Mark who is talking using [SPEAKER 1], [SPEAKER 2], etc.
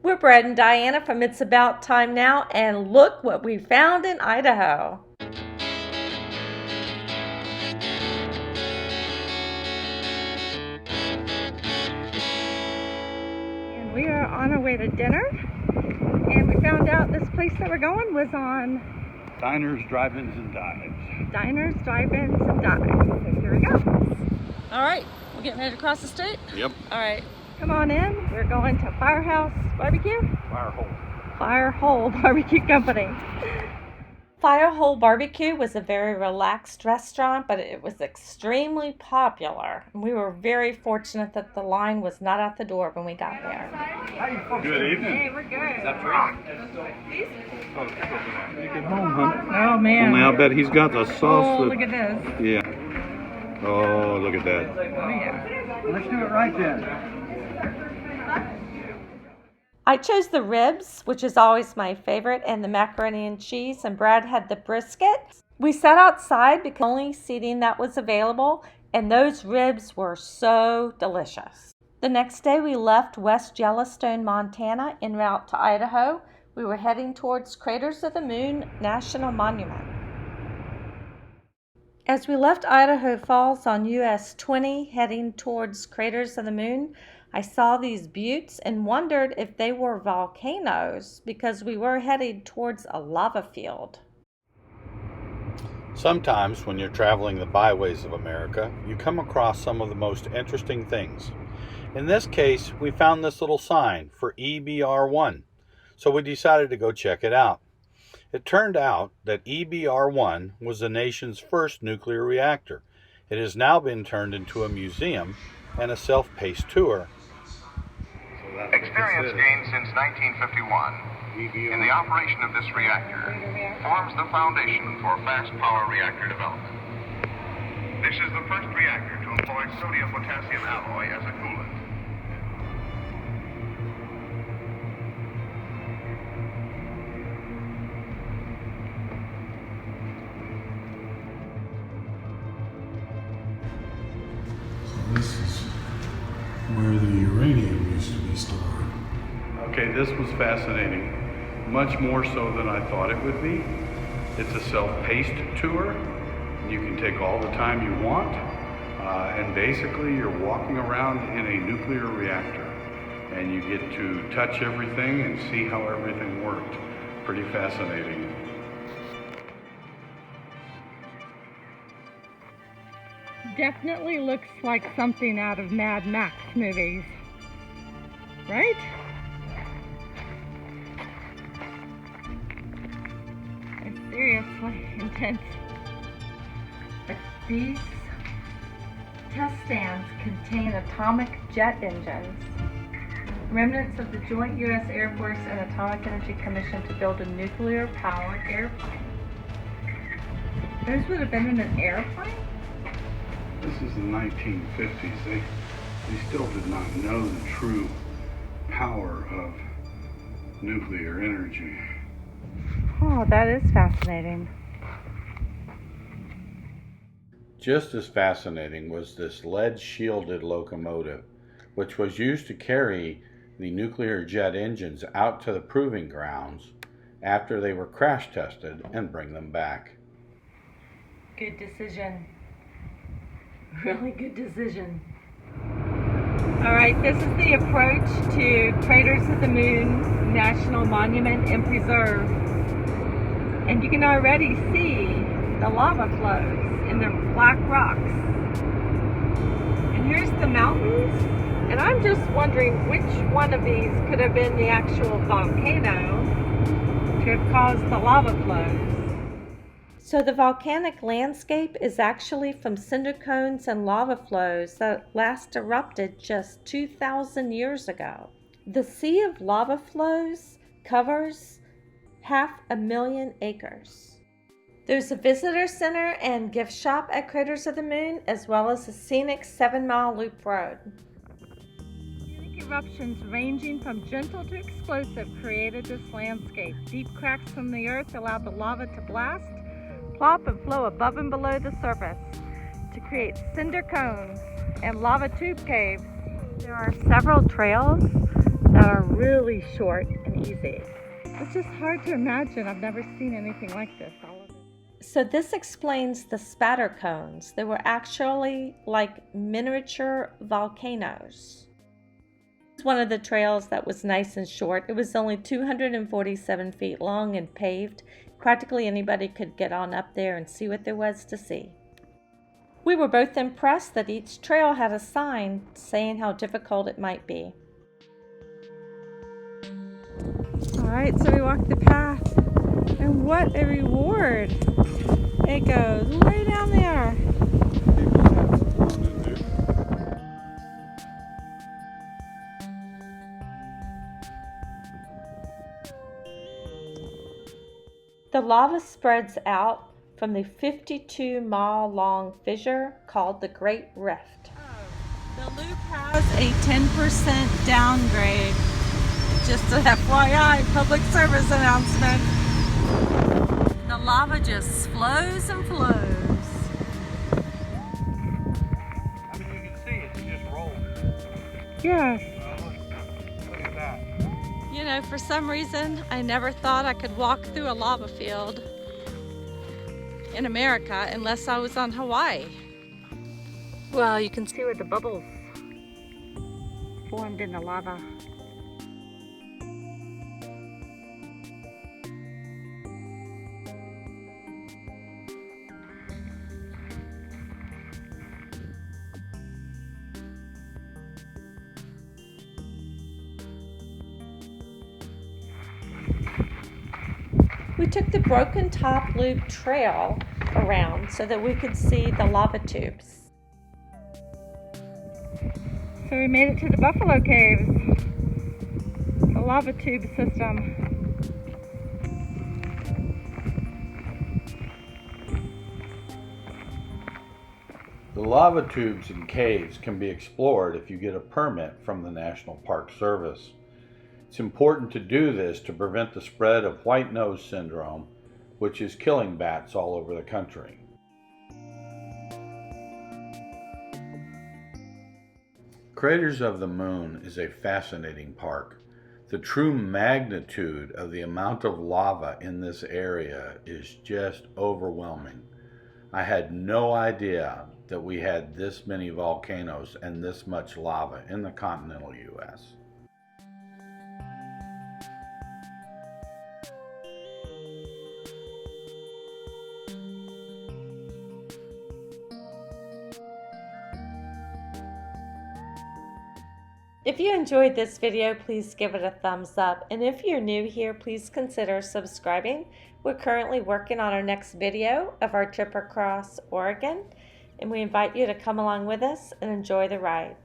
[SPEAKER 1] We're Brad and Diana from It's About Time Now, and look what we found in Idaho. And we are on our way to dinner, and we found out this place that we're going was on
[SPEAKER 2] Diners, Drive-Ins, and Dives.
[SPEAKER 1] Diners, Drive-Ins, and Dives. So here we go. All right, we're getting ready to cross the street?
[SPEAKER 2] Yep.
[SPEAKER 1] All right, come on in. We're going to Firehouse Barbecue? Firehole Barbecue Company. Firehole Barbecue was a very relaxed restaurant, but it was extremely popular. We were very fortunate that the line was not at the door when we got there.
[SPEAKER 2] Good evening.
[SPEAKER 1] Hey, we're good.
[SPEAKER 2] Is that free? Take it home, huh?
[SPEAKER 1] Oh, man.
[SPEAKER 2] Only I bet he's got the sauce.
[SPEAKER 1] Oh, look at this.
[SPEAKER 2] Yeah. Oh, look at that.
[SPEAKER 1] Oh, yeah.
[SPEAKER 3] Let's do it right then.
[SPEAKER 1] I chose the ribs, which is always my favorite, and the macaroni and cheese, and Brad had the brisket. We sat outside because only seating that was available, and those ribs were so delicious. The next day we left West Yellowstone, Montana, en route to Idaho. We were heading towards Craters of the Moon National Monument. As we left Idaho Falls on US 20 heading towards Craters of the Moon, I saw these buttes and wondered if they were volcanoes because we were headed towards a lava field.
[SPEAKER 2] Sometimes when you're traveling the byways of America, you come across some of the most interesting things. In this case, we found this little sign for EBR-1, so we decided to go check it out. It turned out that EBR-1 was the nation's first nuclear reactor. It has now been turned into a museum and a self-paced tour.
[SPEAKER 4] Experience gained since 1951 in the operation of this reactor forms the foundation for fast power reactor development. This is the first reactor to employ sodium-potassium alloy as a coolant.
[SPEAKER 5] This is where the uranium used to be stored.
[SPEAKER 2] Okay, this was fascinating. Much more so than I thought it would be. It's a self-paced tour. You can take all the time you want. And basically you're walking around in a nuclear reactor. And you get to touch everything and see how everything worked. Pretty fascinating.
[SPEAKER 1] Definitely looks like something out of Mad Max movies, right? It's seriously intense. But these test stands contain atomic jet engines, remnants of the joint U.S. Air Force and Atomic Energy Commission to build a nuclear-powered airplane. Those would have been in an airplane?
[SPEAKER 2] This is the 1950s. They still did not know the true power of nuclear energy.
[SPEAKER 1] Oh, that is fascinating.
[SPEAKER 2] Just as fascinating was this lead-shielded locomotive, which was used to carry the nuclear jet engines out to the proving grounds after they were crash tested and bring them back.
[SPEAKER 1] Good decision. Really good decision. All right, this is the approach to Craters of the Moon National Monument and Preserve. And you can already see the lava flows in the black rocks. And here's the mountains. And I'm just wondering which one of these could have been the actual volcano to have caused the lava flows. So the volcanic landscape is actually from cinder cones and lava flows that last erupted just 2,000 years ago. The sea of lava flows covers 500,000 acres. There's a visitor center and gift shop at Craters of the Moon, as well as a scenic 7-mile loop road. Volcanic eruptions ranging from gentle to explosive created this landscape. Deep cracks from the earth allowed the lava to blast, plop, and flow above and below the surface to create cinder cones and lava tube caves. There are several trails that that are really short and easy. It's just hard to imagine. I've never seen anything like this. So this explains the spatter cones. They were actually like miniature volcanoes. One of the trails that was nice and short. It was only 247 feet long and paved. Practically anybody could get on up there and see what there was to see. We were both impressed that each trail had a sign saying how difficult it might be. Alright, so we walked the path, and what a reward! It goes way down there. The lava spreads out from the 52-mile-long fissure called the Great Rift. The loop has a 10% downgrade. Just an FYI, public service announcement. The lava just flows and flows.
[SPEAKER 2] I mean, you can see it just rolls.
[SPEAKER 1] Yes.
[SPEAKER 2] Look at that.
[SPEAKER 1] You know, for some reason, I never thought I could walk through a lava field in America unless I was on Hawaii. Well, you can see where the bubbles formed in the lava. We took the Broken Top Loop trail around so that we could see the lava tubes. So we made it to the Buffalo Caves, the lava tube system.
[SPEAKER 2] The lava tubes and caves can be explored if you get a permit from the National Park Service. It's important to do this to prevent the spread of white nose syndrome, which is killing bats all over the country. Craters of the Moon is a fascinating park. The true magnitude of the amount of lava in this area is just overwhelming. I had no idea that we had this many volcanoes and this much lava in the continental U.S.
[SPEAKER 1] If you enjoyed this video, please give it a thumbs up. And if you're new here, please consider subscribing. We're currently working on our next video of our trip across Oregon, and we invite you to come along with us and enjoy the ride.